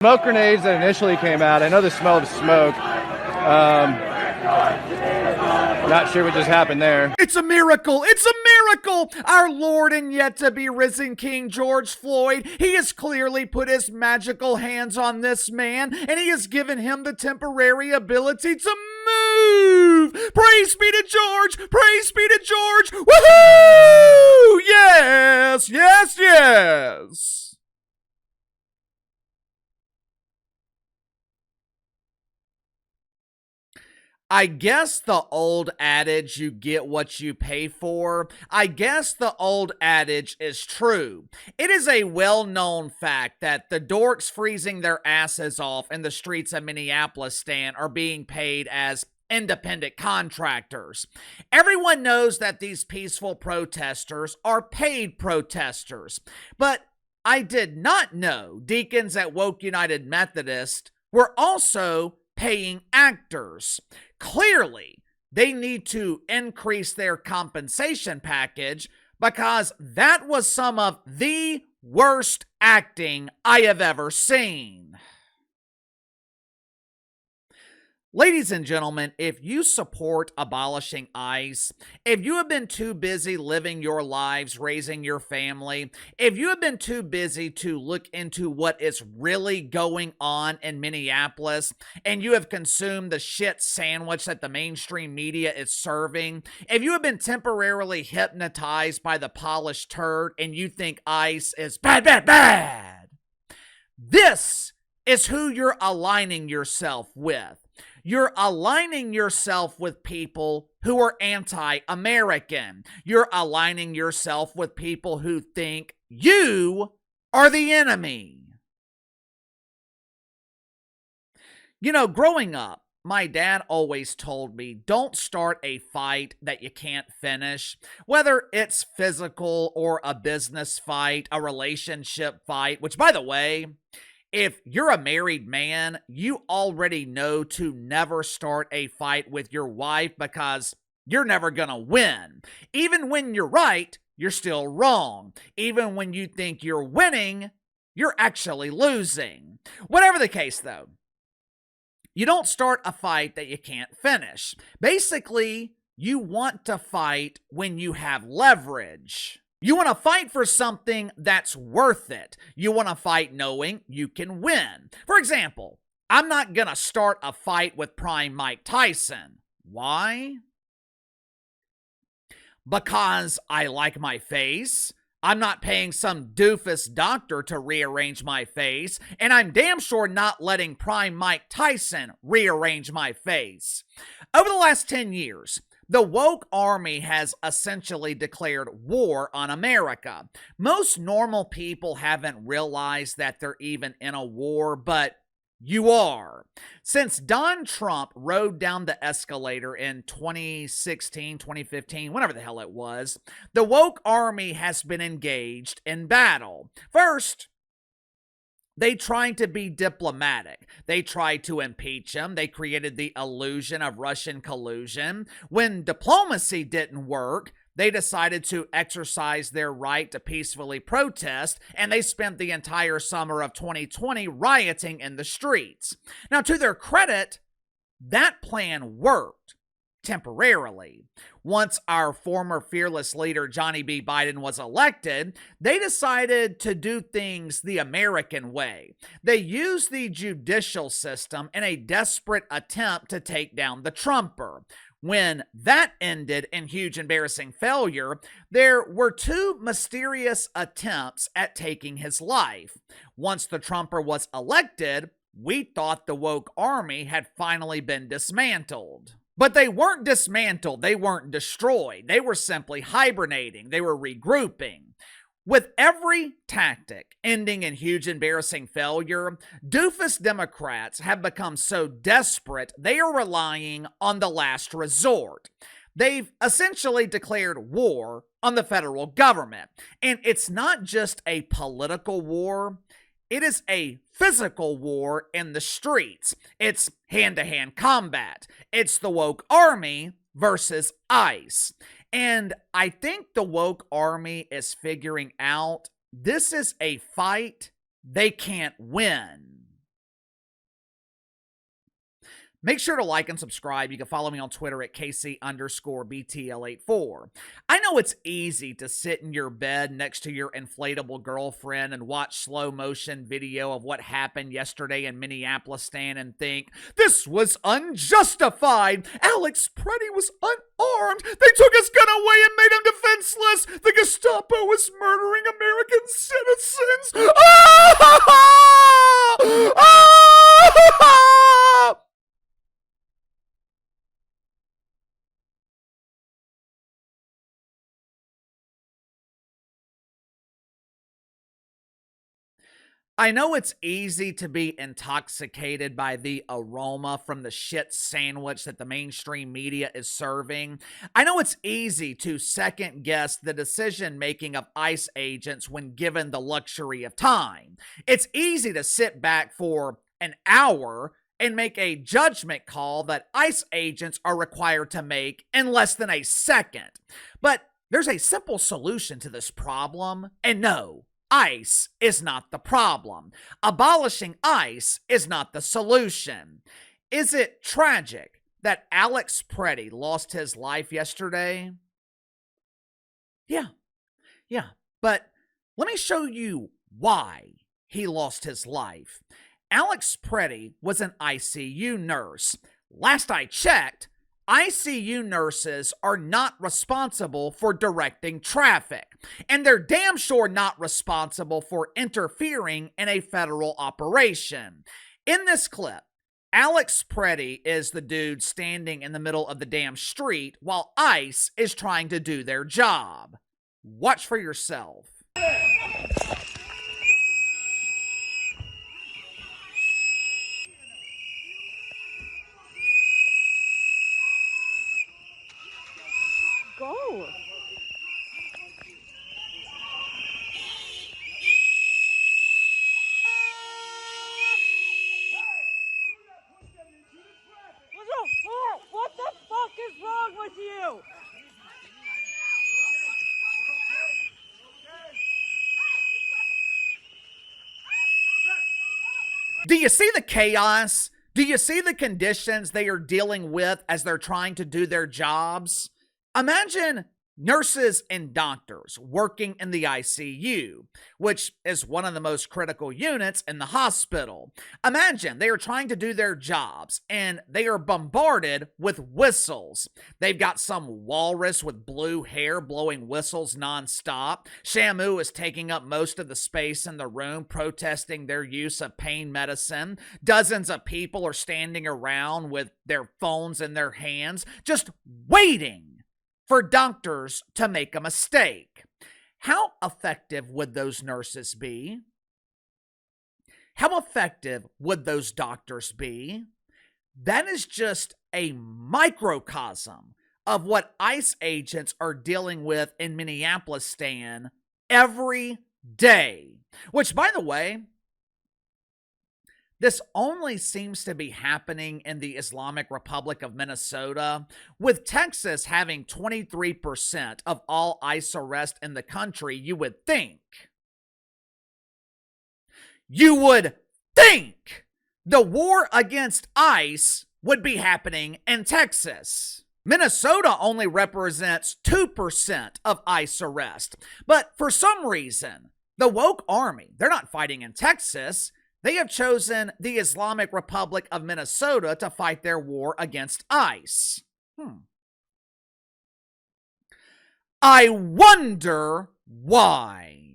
Smoke grenades that initially came out. I know the smell of smoke. Not sure what just happened there. It's a miracle! It's a miracle! Our Lord and yet to be risen King George Floyd, he has clearly put his magical hands on this man, and he has given him the temporary ability to move! Praise be to George! Praise be to George! Woohoo! Yes! Yes! Yes! I guess the old adage, you get what you pay for, I guess the old adage is true. It is a well-known fact that the dorks freezing their asses off in the streets of Minneapolis stand are being paid as independent contractors. Everyone knows that these peaceful protesters are paid protesters, but I did not know deacons at Woke United Methodist were also paying actors. Clearly, they need to increase their compensation package because that was some of the worst acting I have ever seen. Ladies and gentlemen, if you support abolishing ICE, if you have been too busy living your lives, raising your family, if you have been too busy to look into what is really going on in Minneapolis, and you have consumed the shit sandwich that the mainstream media is serving, if you have been temporarily hypnotized by the polished turd and you think ICE is bad, bad, bad, this is who you're aligning yourself with. You're aligning yourself with people who are anti-American. You're aligning yourself with people who think you are the enemy. You know, growing up, my dad always told me, don't start a fight that you can't finish. Whether it's physical or a business fight, a relationship fight, which, by the way, if you're a married man, you already know to never start a fight with your wife because you're never gonna win. Even when you're right, you're still wrong. Even when you think you're winning, you're actually losing. Whatever the case, though, you don't start a fight that you can't finish. Basically, you want to fight when you have leverage. You want to fight for something that's worth it. You want to fight knowing you can win. For example, I'm not going to start a fight with Prime Mike Tyson. Why? Because I like my face. I'm not paying some doofus doctor to rearrange my face, and I'm damn sure not letting Prime Mike Tyson rearrange my face. Over the last 10 years, the woke army has essentially declared war on America. Most normal people haven't realized that they're even in a war, but you are. Since Don Trump rode down the escalator in 2016, 2015, whenever the hell it was, the woke army has been engaged in battle. First, they tried to be diplomatic. They tried to impeach him. They created the illusion of Russian collusion. When diplomacy didn't work, they decided to exercise their right to peacefully protest, and they spent the entire summer of 2020 rioting in the streets. Now, to their credit, that plan worked. Temporarily. Once our former fearless leader Johnny B. Biden was elected, they decided to do things the American way. They used the judicial system in a desperate attempt to take down the Trumper. When that ended in huge embarrassing failure, there were two mysterious attempts at taking his life. Once the Trumper was elected, we thought the woke army had finally been dismantled. But they weren't dismantled, they weren't destroyed, they were simply hibernating, they were regrouping. With every tactic ending in huge embarrassing failure, doofus Democrats have become so desperate they are relying on the last resort. They've essentially declared war on the federal government. And it's not just a political war, it is a physical war in the streets. It's hand-to-hand combat. It's the woke army versus ICE. And I think the woke army is figuring out this is a fight they can't win. Make sure to like and subscribe. You can follow me on Twitter at KC_BTL84. I know it's easy to sit in your bed next to your inflatable girlfriend and watch slow motion video of what happened yesterday in Minneapolis and think, this was unjustified. Alex Pretti was unarmed. They took his gun away and made him defenseless. The Gestapo was murdering American citizens. I know it's easy to be intoxicated by the aroma from the shit sandwich that the mainstream media is serving. I know it's easy to second guess the decision making of ICE agents when given the luxury of time. It's easy to sit back for an hour and make a judgment call that ICE agents are required to make in less than a second. But there's a simple solution to this problem, and no, ICE is not the problem. Abolishing ICE is not the solution. Is it tragic that Alex Pretti lost his life yesterday? Yeah. But let me show you why he lost his life. Alex Pretti was an ICU nurse. Last I checked, ICU nurses are not responsible for directing traffic, and they're damn sure not responsible for interfering in a federal operation. In this clip, Alex Pretti is the dude standing in the middle of the damn street while ICE is trying to do their job. Watch for yourself. Go. What the fuck is wrong with you? Do you see the chaos? Do you see the conditions they are dealing with as they're trying to do their jobs? Imagine nurses and doctors working in the ICU, which is one of the most critical units in the hospital. Imagine they are trying to do their jobs and they are bombarded with whistles. They've got some walrus with blue hair blowing whistles nonstop. Shamu is taking up most of the space in the room, protesting their use of pain medicine. Dozens of people are standing around with their phones in their hands, just waiting for doctors to make a mistake. How effective would those nurses be? How effective would those doctors be? That is just a microcosm of what ICE agents are dealing with in Minneapolis, Stan, every day. Which, by the way, this only seems to be happening in the Islamic Republic of Minnesota, with Texas having 23% of all ICE arrests in the country. You would think the war against ICE would be happening in Texas. Minnesota only represents 2% of ICE arrests. But for some reason, the woke army, they're not fighting in Texas. They have chosen the Islamic Republic of Minnesota to fight their war against ICE. I wonder why.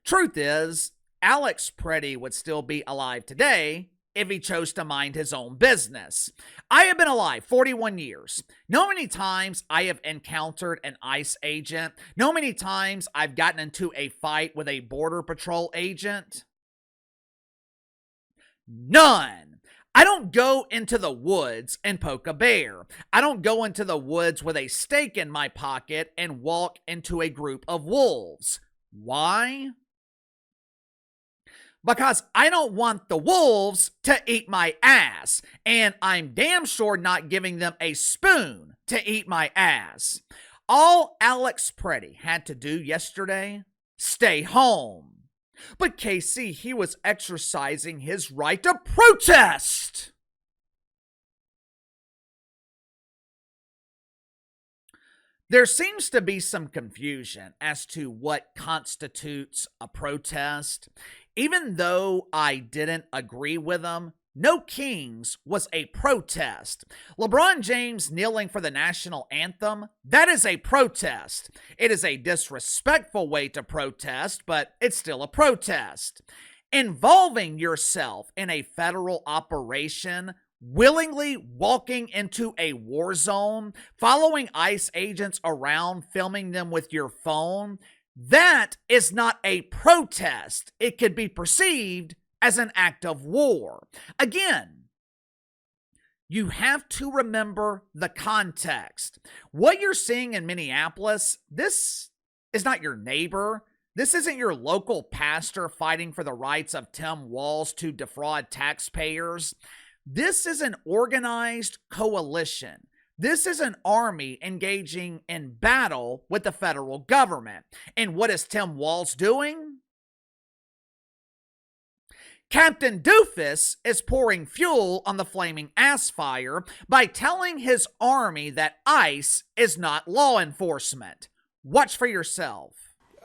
Truth is, Alex Pretti would still be alive today if he chose to mind his own business. I have been alive 41 years. Know many times I have encountered an ICE agent. Know many times I've gotten into a fight with a Border Patrol agent. None. I don't go into the woods and poke a bear. I don't go into the woods with a stake in my pocket and walk into a group of wolves. Why? Because I don't want the wolves to eat my ass, and I'm damn sure not giving them a spoon to eat my ass. All Alex Pretti had to do yesterday, stay home. But KC, he was exercising his right to protest. There seems to be some confusion as to what constitutes a protest. Even though I didn't agree with them, No Kings was a protest. LeBron James kneeling for the national anthem, that is a protest. It is a disrespectful way to protest, but it's still a protest. Involving yourself in a federal operation, willingly walking into a war zone, following ICE agents around, filming them with your phone, that is not a protest. It could be perceived as an act of war. Again, you have to remember the context. What you're seeing in Minneapolis, this is not your neighbor. This isn't your local pastor fighting for the rights of Tim Walz to defraud taxpayers. This is an organized coalition. This is an army engaging in battle with the federal government. And what is Tim Walz doing? Captain Doofus is pouring fuel on the flaming ass fire by telling his army that ICE is not law enforcement. Watch for yourself.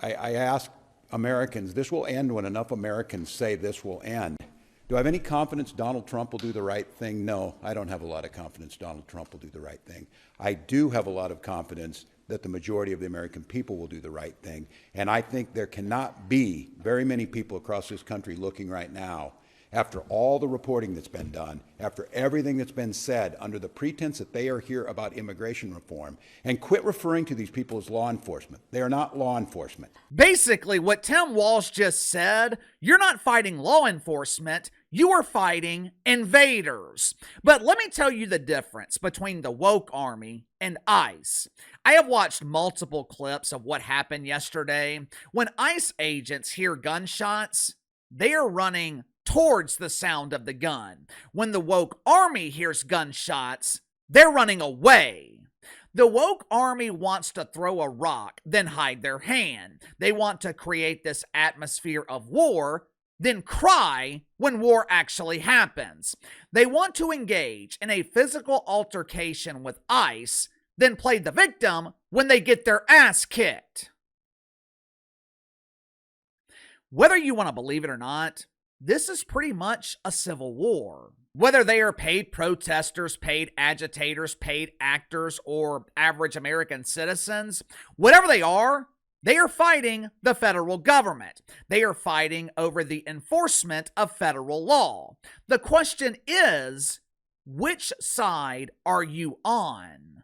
I ask Americans, this will end when enough Americans say this will end. Do I have any confidence Donald Trump will do the right thing? No, I don't have a lot of confidence Donald Trump will do the right thing. I do have a lot of confidence that the majority of the American people will do the right thing. And I think there cannot be very many people across this country looking right now, after all the reporting that's been done, after everything that's been said, under the pretense that they are here about immigration reform, and quit referring to these people as law enforcement. They are not law enforcement. Basically, what Tim Walz just said, you're not fighting law enforcement, you are fighting invaders. But let me tell you the difference between the woke army and ICE. I have watched multiple clips of what happened yesterday. When ICE agents hear gunshots, they are running towards the sound of the gun. When the woke army hears gunshots, they're running away. The woke army wants to throw a rock, then hide their hand. They want to create this atmosphere of war, then cry when war actually happens. They want to engage in a physical altercation with ICE, then play the victim when they get their ass kicked. Whether you want to believe it or not, this is pretty much a civil war. Whether they are paid protesters, paid agitators, paid actors, or average American citizens, whatever they are fighting the federal government. They are fighting over the enforcement of federal law. The question is, which side are you on?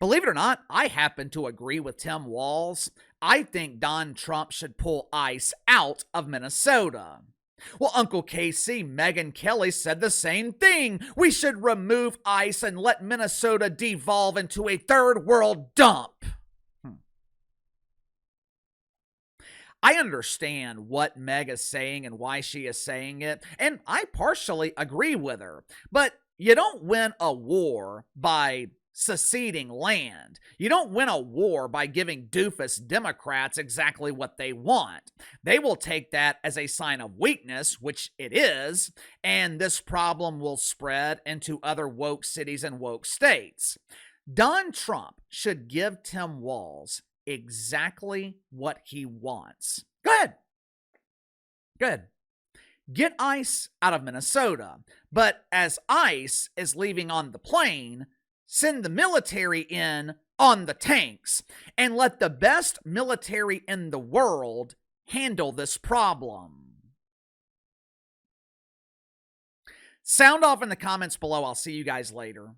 Believe it or not, I happen to agree with Tim Walz. I think Don Trump should pull ICE out of Minnesota. Well, Uncle KC, Megyn Kelly said the same thing. We should remove ICE and let Minnesota devolve into a third world dump. I understand what Meg is saying and why she is saying it, and I partially agree with her. But you don't win a war by seceding land. You don't win a war by giving doofus Democrats exactly what they want. They will take that as a sign of weakness, which it is, and this problem will spread into other woke cities and woke states. Don Trump should give Tim Walz exactly what he wants. Good. Get ICE out of Minnesota, but as ICE is leaving on the plane, send the military in on the tanks and let the best military in the world handle this problem. Sound off in the comments below. I'll see you guys later.